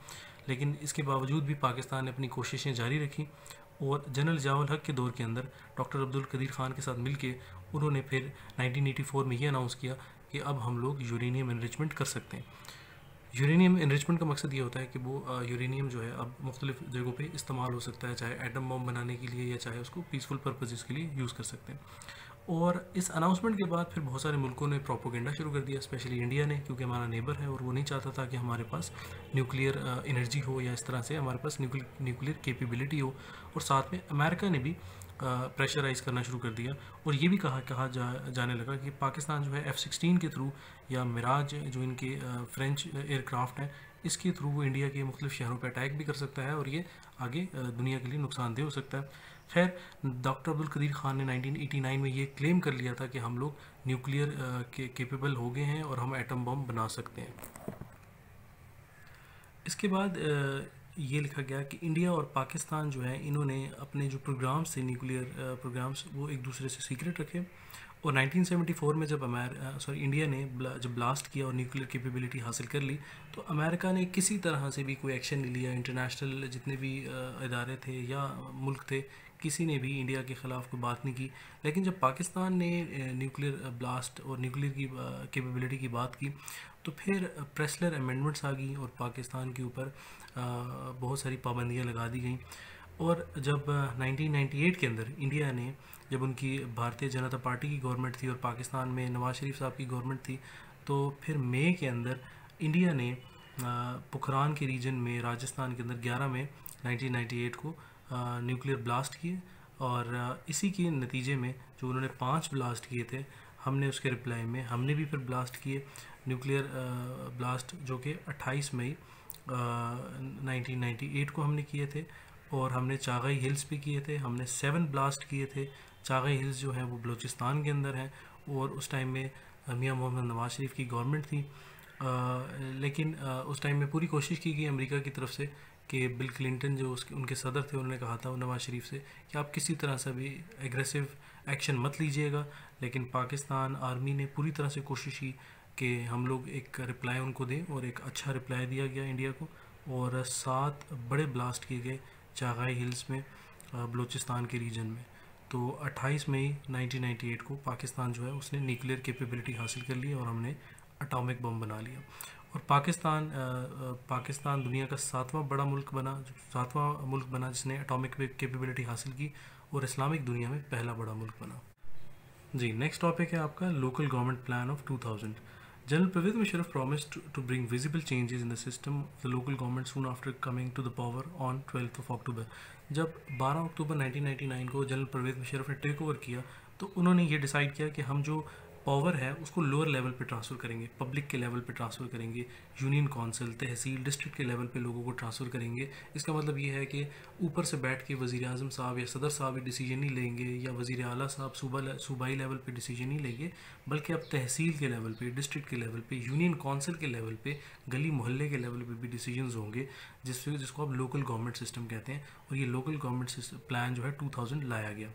लेकिन इसके बावजूद भी पाकिस्तान ने अपनी कोशिशें जारी रखी, और जनरल ज़ियाउल हक के दौर के अंदर डॉक्टर अब्दुल कदीर ख़ान के साथ मिलके उन्होंने फिर 1984 में ये अनाउंस किया कि अब हम लोग यूरेनियम एनरिचमेंट कर सकते हैं। यूरेनियम एनरिचमेंट का मकसद ये होता है कि वो यूरेनियम जो है अब मुख्तलिफ जगहों पे इस्तेमाल हो सकता है, चाहे एटम बम बनाने के लिए या चाहे उसको पीसफुल पर्पज़ के लिए यूज़ कर सकते हैं। और इस अनाउंसमेंट के बाद फिर बहुत सारे मुल्कों ने प्रोपोगेंडा शुरू कर दिया, स्पेशली इंडिया ने, क्योंकि हमारा नेबर है और वो नहीं चाहता था कि हमारे पास न्यूक्लियर एनर्जी हो या इस तरह से हमारे पास न्यूक्लियर कैपेबिलिटी हो। और साथ में अमेरिका ने भी प्रेशराइज़ करना शुरू कर दिया, और ये भी कहा जाने लगा कि पाकिस्तान जो है F-16 के थ्रू या मिराज जो इनके फ्रेंच एयरक्राफ्ट हैं, इसके थ्रू वो इंडिया के मुख्तलिफ शहरों पर अटैक भी कर सकता है और ये आगे दुनिया के लिए नुकसानदेह हो सकता है। खैर, डॉक्टर अब्दुल कदीर ख़ान ने 1989 में ये क्लेम कर लिया था कि हम लोग न्यूक्लियर के केपेबल हो गए हैं और हम एटम बम बना सकते हैं। इसके बाद ये लिखा गया कि इंडिया और पाकिस्तान जो है इन्होंने अपने जो प्रोग्राम्स थे, न्यूक्लियर प्रोग्राम्स, वो एक दूसरे से सीक्रेट रखे। और 1974 में जब इंडिया ने जब ब्लास्ट किया और न्यूक्लियर कैपेबिलिटी हासिल कर ली, तो अमेरिका ने किसी तरह से भी कोई एक्शन नहीं लिया। इंटरनेशनल जितने भी इदारे थे या मुल्क थे, किसी ने भी इंडिया के ख़िलाफ़ कोई बात नहीं की। लेकिन जब पाकिस्तान ने न्यूक्लियर ब्लास्ट और न्यूक्लियर की कैपेबिलिटी की बात की, तो फिर प्रेसलर अमेंडमेंट्स आ गई और पाकिस्तान के ऊपर बहुत सारी पाबंदियाँ लगा दी गई। और जब 1998 के अंदर इंडिया ने, जब उनकी भारतीय जनता पार्टी की गवर्नमेंट थी और पाकिस्तान में नवाज़ शरीफ साहब की गवर्नमेंट थी, तो फिर मई के अंदर इंडिया ने पोखरान के रीजन में राजस्थान के अंदर 11 मई 1998 को न्यूक्लियर ब्लास्ट किए, और इसी के नतीजे में जो उन्होंने 5 ब्लास्ट किए थे, हमने उसके रिप्लाई में हमने भी फिर ब्लास्ट किए न्यूक्लियर ब्लास्ट, जो कि 28 मई 1998 को हमने किए थे। और हमने चागाई हिल्स भी किए थे, हमने 7 ब्लास्ट किए थे। चागाई हिल्स जो है वो बलूचिस्तान के अंदर है, और उस टाइम में मियां मोहम्मद नवाज शरीफ की गवर्नमेंट थी। लेकिन उस टाइम में पूरी कोशिश की गई अमेरिका की तरफ से कि बिल क्लिंटन जो उनके सदर थे, उन्होंने कहा था नवाज शरीफ से कि आप किसी तरह से भी एग्रेसिव एक्शन मत लीजिएगा। लेकिन पाकिस्तान आर्मी ने पूरी तरह से कोशिश की कि हम लोग एक रिप्लाई उनको दें, और एक अच्छा रिप्लाई दिया गया इंडिया को, और 7 बड़े ब्लास्ट किए गए चागाई हिल्स में बलूचिस्तान के रीजन में। तो 28 मई 1998 को पाकिस्तान जो है उसने न्यूक्लियर कैपेबिलिटी हासिल कर ली, और हमने एटॉमिक बम बना लिया। और पाकिस्तान दुनिया का 7वां बड़ा मुल्क बना, 7वां मुल्क बना जिसने एटॉमिक कैपेबिलिटी हासिल की, और इस्लामिक दुनिया में पहला बड़ा मुल्क बना। जी, नेक्स्ट टॉपिक है आपका local government plan of 2000। General Pervez Musharraf promised to bring visible changes in the system of the local government soon after coming to the power on 12th of October। जब 12 अक्टूबर 1999 को जनरल परवेज़ मुशर्रफ ने टेक ओवर किया, तो उन्होंने ये डिसाइड किया कि हम जो पावर है उसको लोअर लेवल पे ट्रांसफ़र करेंगे, पब्लिक के लेवल पे ट्रांसफ़र करेंगे, यूनियन काउंसिल, तहसील, डिस्ट्रिक्ट के लेवल पे लोगों को ट्रांसफ़र करेंगे। इसका मतलब ये है कि ऊपर से बैठ के वज़ीर आज़म साहब या सदर साहब ही डिसीजन नहीं लेंगे, या वज़ीर आला साहब सूबाई लेवल पे डिसीजन नहीं लेंगे, बल्कि अब तहसील के लेवल पे, डिस्ट्रिक्ट के लेवल पे, यूनियन काउंसिल के लेवल पे, गली मोहल्ले के लेवल पे भी डिसीजंस होंगे, जिसको आप लोकल गवर्नमेंट सिस्टम कहते हैं। और ये लोकल गवर्नमेंट प्लान जो है 2000 लाया गया।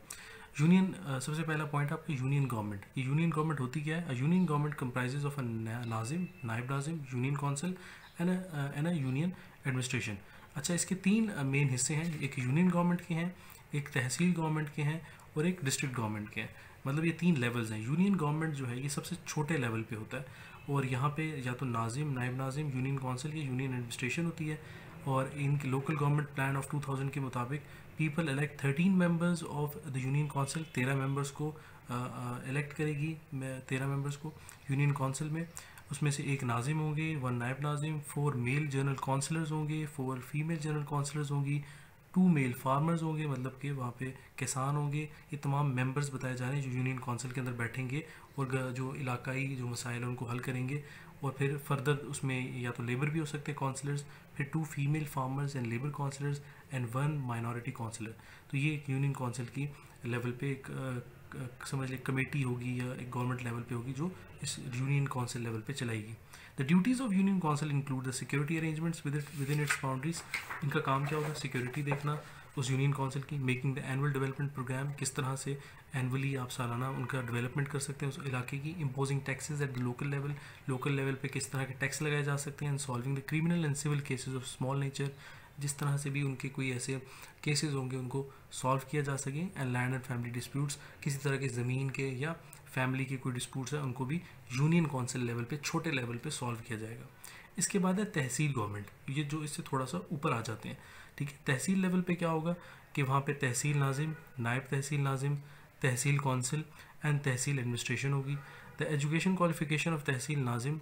यूनियन, सबसे पहला पॉइंट आपका यूनियन गवर्नमेंट। ये यूनियन गवर्नमेंट होती क्या है? Union government comprises of a nazim, naib nazim, union council and a union administration. अच्छा, इसके 3 मेन हिस्से हैं, एक यूनियन गवर्नमेंट के हैं, एक तहसील गवर्नमेंट के हैं, और एक डिस्ट्रिक्ट गवर्नमेंट के हैं। मतलब ये 3 लेवल्स हैं। यूनियन गवर्नमेंट जो है ये सबसे छोटे लेवल पे होता है, और यहाँ पे या तो नाजिम, नायब नाजिम, यूनियन काउंसिल या यूनियन एडमिनिस्ट्रेशन होती है। और इनके लोकल गवर्नमेंट प्लान ऑफ 2000 के मुताबिक people elect 13 members of the union council, 13 members को इलेक्ट करेगी, 13 मेंबर्स को यूनियन काउंसिल में। उसमें से 1 नाजिम होंगे, 1 नायब नाजिम, 4 मेल जनरल काउंसलर्स होंगे, 4 फीमेल जनरल काउंसलर्स होंगी, 2 मेल फार्मर्स होंगे, मतलब कि वहाँ पे किसान होंगे। ये तमाम मेंबर्स बताए जा रहे हैं जो यूनियन काउंसिल के अंदर बैठेंगे और जो इलाकाई जो मसाइल हैं उनको हल करेंगे। और फिर फर्दर उसमें या तो लेबर भी हो सकते हैं काउंसलर्स, फिर 2 female farmers and labour councillors and 1 minority councillor. तो ये एक यूनियन काउंसिल की लेवल पे एक समझ लें कमेटी होगी या एक गवर्नमेंट लेवल पे होगी जो इस यूनियन काउंसिल लेवल पे चलाएगी। The duties of union council include the security arrangements within its boundaries. इनका काम क्या होगा? सिक्योरिटी देखना उस यूनियन काउंसिल की। Making the annual development programme, किस तरह से एनुअली आप सालाना उनका डेवलपमेंट कर सकते हैं उस इलाके की। Imposing taxes at the local level पे किस तरह के टैक्स लगाए जा सकते हैं। And solving the criminal and civil cases of small nature, जिस तरह से भी उनके कोई ऐसे केसेस होंगे उनको सॉल्व किया जा सके। And land and family disputes, किसी तरह के ज़मीन के या फैमिली के कोई डिस्प्यूट्स है उनको भी यूनियन काउंसिल लेवल पे, छोटे लेवल पे सॉल्व किया जाएगा। इसके बाद है तहसील गवर्नमेंट, ये जो इससे थोड़ा सा ऊपर आ जाते हैं। ठीक है, तहसील लेवल पे क्या होगा कि वहाँ पे tehsil nazim, naib tehsil nazim, tehsil council and tehsil administration होगी। The education qualification of tehsil nazim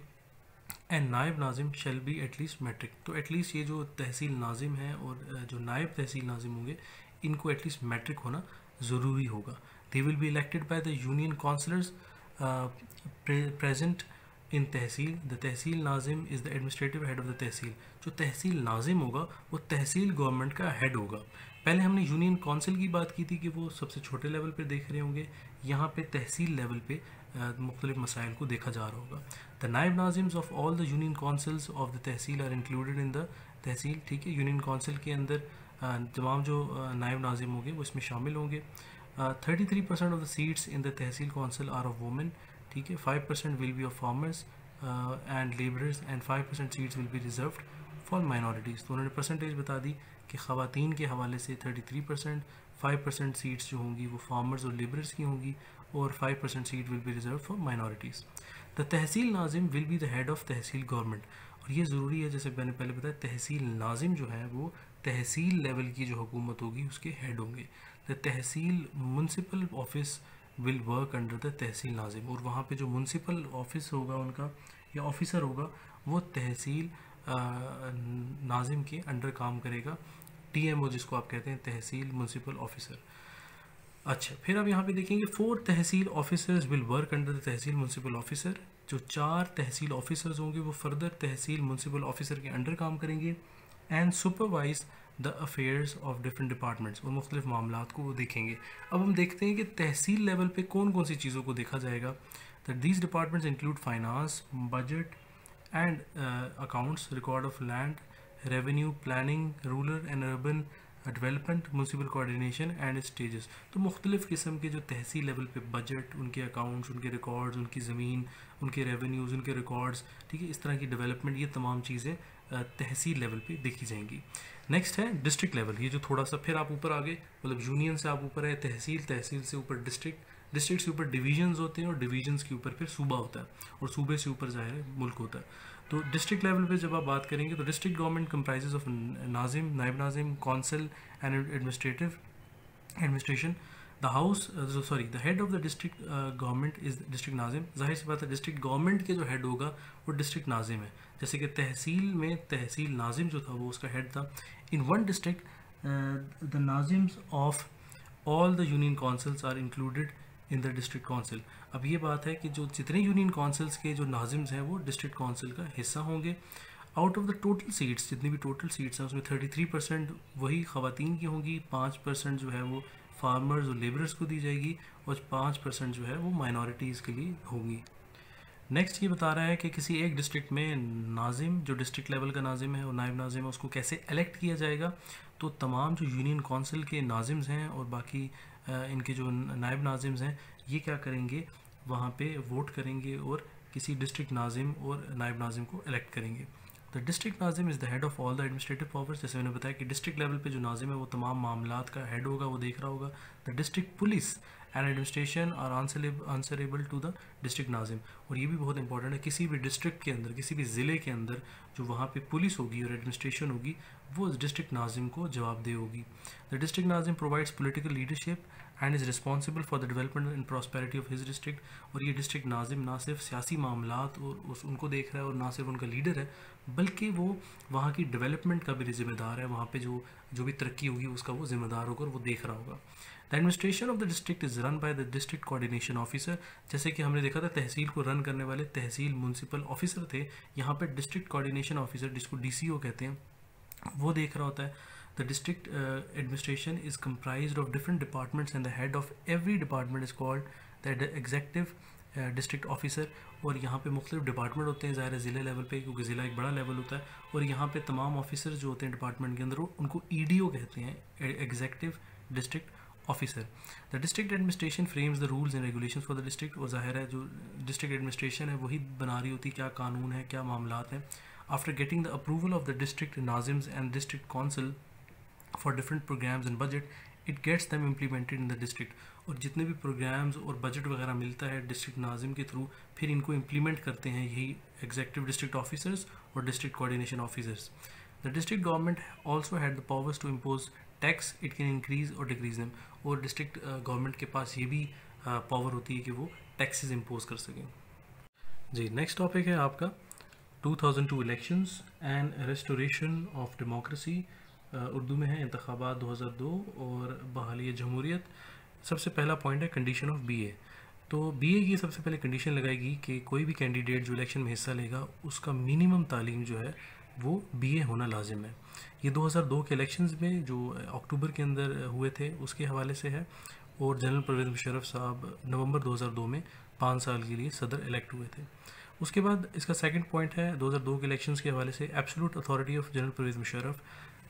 and naib nazim shall be at least matric. तो एटलीस्ट ये जो तहसील नाजिम है और जो नायब तहसील नाजिम होंगे इनको एटलीस्ट मैट्रिक होना ज़रूरी होगा। They will be elected by the union councillors present in tehsil. The tehsil nazim is the administrative head of the tehsil. जो तहसील नाजिम होगा वो तहसील गवर्नमेंट का हेड होगा। पहले हमने यूनियन काउंसिल की बात की थी कि वो सबसे छोटे लेवल पे देख रहे होंगे, यहाँ पे तहसील लेवल पे मुख्तलिफ मसाइल को देखा जा रहा होगा। The naib nazims of all the union councils of the tehsil are included in the tehsil. ठीक है, यूनियन काउंसिल के अंदर तमाम जो नायब नाजिम होंगे वो इसमें शामिल होंगे। 33% of the seats in the tehsil council are of women. ठीक है, 5% will be of farmers and labourers and 5% seats will be reserved for minorities. तो उन्होंने परसेंटेज बता दी कि ख़वातीन के हवाले से 33%, 5% सीट्स जो होंगी वो फार्मर्स और लेबरर्स की होंगी, और 5% seat will be reserve for minorities. The tehsil Nazim will be the head of tehsil government. और ये ज़रूरी है, जैसे मैंने पहले बताया, तहसील नाजिम जो है वो तहसील लेवल की जो हुकूमत होगी उसके हेड होंगे। The tehsil municipal office will work under the tehsil nazim. और वहाँ पे जो म्यूनसिपल ऑफिस होगा उनका या ऑफिसर होगा वो तहसील नाजिम के अंडर काम करेगा, TMO जिसको आप कहते हैं, तहसील म्यूनसिपल ऑफिसर। अच्छा, फिर आप यहाँ पे देखेंगे 4 tehsil officers will work under the tehsil municipal officer. जो 4 तहसील ऑफिसर्स होंगे वो फर्दर तहसील म्यूनसिपल ऑफिसर के अंडर काम करेंगे and supervise the affairs of different departments, और मुख्तलिफ मामलात को वो देखेंगे। अब हम देखते हैं कि तहसील लेवल पे कौन कौन सी चीज़ों को देखा जाएगा। That these departments include finance, budget and accounts, record of land, revenue, planning, rural and urban development, municipal coordination and stages. तो मुख्तलिफ़ किस्म के जो तहसील लेवल पे बजट, उनके अकाउंट्स, उनके रिकॉर्ड्स, उनकी ज़मीन, उनके रेवेन्यूज़, उनके रिकॉर्ड्स, ठीक है, इस तरह की डेवलपमेंट, ये तमाम चीज़ें तहसील लेवल पे देखी जाएंगी। नेक्स्ट है डिस्ट्रिक्ट लेवल। ये जो थोड़ा सा फिर आप ऊपर आगे, मतलब यूनियन से आप ऊपर है तहसील, तहसील से ऊपर डिस्ट्रिक्ट, डिस्ट्रिक्ट से ऊपर डिवीजन्स होते हैं और डिवीजन्स के ऊपर फिर सूबा होता है और सूबे से ऊपर ज़ाहिर है मुल्क होता है। तो डिस्ट्रिक्ट लेवल पे जब आप बात करेंगे तो district government comprises of nazim, naib nazim, council and administration. The head of the district government is district nazim. जाहिर सी बात है डिस्ट्रिक्ट गवर्नमेंट के जो हेड होगा वो डिस्ट्रिक्ट नाजिम है। जैसे कि तहसील में तहसील नाजिम जो था वो उसका हेड था। In one district the nazims of all the union councils are included in the district council. अब ये बात है कि जो जितने यूनियन काउंसिल्स के जो नाजिम्स हैं वो डिस्ट्रिक्ट काउंसिल का हिस्सा होंगे। Out of the total seats, जितनी भी टोटल सीट्स हैं उसमें 33% वही ख़वातीन की होंगी, 5% जो है वो फार्मर्स और लेबरर्स को दी जाएगी और 5% जो है वो माइनॉरिटीज़ के लिए होंगी। नेक्स्ट ये बता रहा है कि किसी एक डिस्ट्रिक्ट में नाजिम, जो डिस्ट्रिक्ट लेवल का नाजिम है और नायब नाजिम है, उसको कैसे इलेक्ट किया जाएगा। तो तमाम जो यूनियन काउंसिल के नाजिम्स हैं और बाकी इनके जो नायब नाजिम्स हैं ये क्या करेंगे, वहाँ पे वोट करेंगे और किसी डिस्ट्रिक्ट नाजिम और नायब नाजिम को इलेक्ट करेंगे। The district Nazim is the head of all the administrative powers. जैसे मैंने बताया कि डिस्ट्रिक्ट लेवल पे जो नाजिम है वो तमाम मामलात का हेड होगा, वो देख रहा होगा। The district police and administration are answerable to the district nazim. और ये भी बहुत इंपॉर्टेंट है, किसी भी डिस्ट्रिक्ट के अंदर, किसी भी ज़िले के अंदर जो वहाँ पे पुलिस होगी और एडमिनिस्ट्रेशन होगी वो डिस्ट्रिक्ट नाजिम को जवाबदेह होगी। The district Nazim provides political leadership and is responsible for the development and prosperity of his district. और ये डिस्ट्रिक्ट नाजिम ना सिर्फ सियासी मामलात और उनको देख रहा है और ना सिर्फ उनका लीडर है, बल्कि वो वहाँ की डेवलपमेंट का भी जिम्मेदार है। वहाँ पे जो भी तरक्की होगी उसका वो जिम्मेदार होगा और वो देख रहा होगा। The administration of the district is run by the district coordination officer. जैसे कि हमने देखा था तहसील को रन करने वाले तहसील म्यूनसिपल ऑफिसर थे, यहाँ पे डिस्ट्रिक्ट कोऑर्डिनेशन ऑफिसर जिसको DCO कहते हैं वो देख रहा होता है। The district administration is comprised of different departments and the head of every department is called the executive district officer. और यहाँ पे मुख्तलिफ डिपार्टमेंट होते हैं ज़ाहिर है ज़िले लेवल पे, क्योंकि ज़िला एक बड़ा लेवल होता है। और यहाँ पे तमाम ऑफिसर जो होते हैं डिपार्टमेंट के अंदर उनको EDO कहते हैं, executive district officer. The district administration frames the rules and regulation for the district. और ज़ाहिर है जो डिस्ट्रिक्ट एडमिनिस्ट्रेशन है वही बना रही होती है क्या कानून है, क्या मामलात हैं। After getting the approval of the district nazims and district council for different programs and budget, it gets them implemented in the district. और जितने भी प्रोग्राम्स और बजट वगैरह मिलता है डिस्ट्रिक्ट नाजिम के थ्रू, फिर इनको इम्प्लीमेंट करते हैं यही एग्जेक्टिव डिस्ट्रिक्ट ऑफिसर्स और district coordination officers. The district government also had the powers to impose tax, it can increase और डिक्रीज देम। और डिस्ट्रिक्ट गवर्नमेंट के पास ये भी पावर होती है कि वो टैक्सेस इम्पोज कर सकें। जी, नेक्स्ट टॉपिक है आपका 2002 elections and restoration of democracy. Urdu में है इंतखाबात 2002 और बहाली जमहूरियत। सबसे पहला पॉइंट है कंडीशन ऑफ BA। तो BA की सबसे पहले कंडीशन लगाएगी कि कोई भी कैंडिडेट जो इलेक्शन में हिस्सा लेगा उसका मिनिमम तालीम जो है वो BA होना लाजिम है। ये 2002 के इलेक्शंस में जो अक्टूबर के अंदर हुए थे उसके हवाले से है। और जनरल परवेज़ मुशर्रफ साहब नवंबर 2002 में 5 साल के लिए सदर इलेक्ट हुए थे। उसके बाद इसका सेकंड पॉइंट है 2002 के इलेक्शंस के हवाले से absolute authority of general Parvez Musharraf.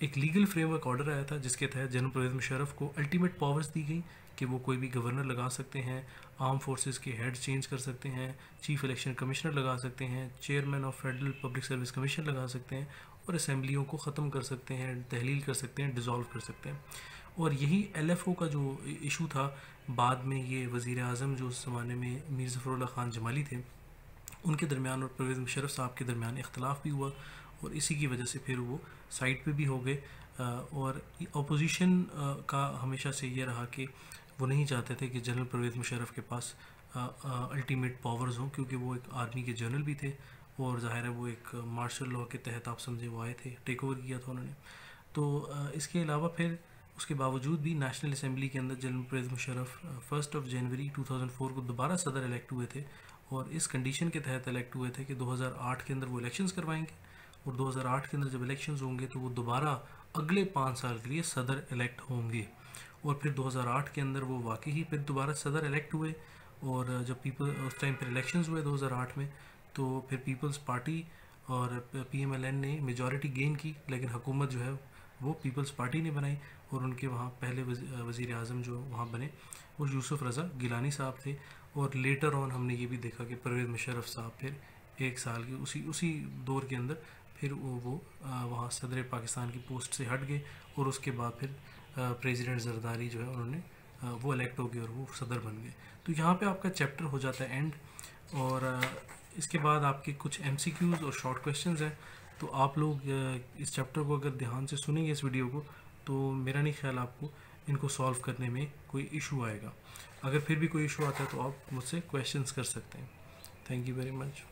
एक लीगल फ्रेमवर्क ऑर्डर आया था जिसके तहत जनरल परवेज़ मुशर्रफ को अल्टीमेट पावर्स दी गई कि वो कोई भी गवर्नर लगा सकते हैं, आर्म फोर्सेस के हेड चेंज कर सकते हैं, चीफ इलेक्शन कमिश्नर लगा सकते हैं, chairman of federal public service commission लगा सकते हैं और असेंबलियों को ख़त्म कर सकते हैं, तहलील कर सकते हैं, डिज़ोल्व कर सकते हैं। और यही LFO का जो इशू था, बाद में ये वज़ीर आज़म जो उस ज़माने में मीर ज़फ़रुल्लाह ख़ान जमाली थे उनके दरमियान और परवेज़ मुशर्रफ साहब के दरमियान इख्तलाफ भी हुआ और इसी की वजह से फिर वो साइड पे भी हो गए। और अपोजिशन का हमेशा से ये रहा कि वो नहीं चाहते थे कि जनरल परवेज़ मुशर्रफ के पास अल्टीमेट पावर्स हों, क्योंकि वो एक आर्मी के जनरल भी थे और ज़ाहिर है वो एक मार्शल लॉ के तहत आप समझे वो आए थे, टेक ओवर किया था उन्होंने। तो इसके अलावा फिर उसके बावजूद भी नेशनल असम्बली के अंदर जनरल परवेज़ मुशर्रफ 1 जनवरी 2004 को दोबारा सदर इलेक्ट हुए थे, और इस कंडीशन के तहत इलेक्ट हुए थे कि 2008 के अंदर वो इलेक्शंस करवाएंगे, और 2008 के अंदर जब इलेक्शंस होंगे तो वो दोबारा अगले 5 साल के लिए सदर इलेक्ट होंगे। और फिर 2008 के अंदर वो वाकई ही फिर दोबारा सदर इलेक्ट हुए, और जब पीपल उस टाइम पर इलेक्शंस हुए 2008 में, तो फिर पीपल्स पार्टी और PMLN ने मेजॉरिटी गेन की, लेकिन हुकूमत जो है वो पीपल्स पार्टी ने बनाई, और उनके वहाँ पहले वज़ीर आज़म जो वहाँ बने वो यूसुफ रज़ा गिलानी साहब थे। और लेटर ऑन हमने ये भी देखा कि परवेज़ मुशर्रफ साहब फिर 1 साल के उसी दौर के अंदर फिर वो वहाँ सदर पाकिस्तान की पोस्ट से हट गए, और उसके बाद फिर प्रेसिडेंट जरदारी जो है उन्होंने वो इलेक्ट हो गए और वो सदर बन गए। तो यहाँ पे आपका चैप्टर हो जाता है एंड, और इसके बाद आपके कुछ MCQs और शॉर्ट क्वेश्चंस हैं। तो आप लोग इस चैप्टर को अगर ध्यान से सुनेंगे इस वीडियो को, तो मेरा नहीं ख्याल आपको इनको सॉल्व करने में कोई इशू आएगा। अगर फिर भी कोई इशू आता है तो आप मुझसे क्वेश्चंस कर सकते हैं। Thank you very much.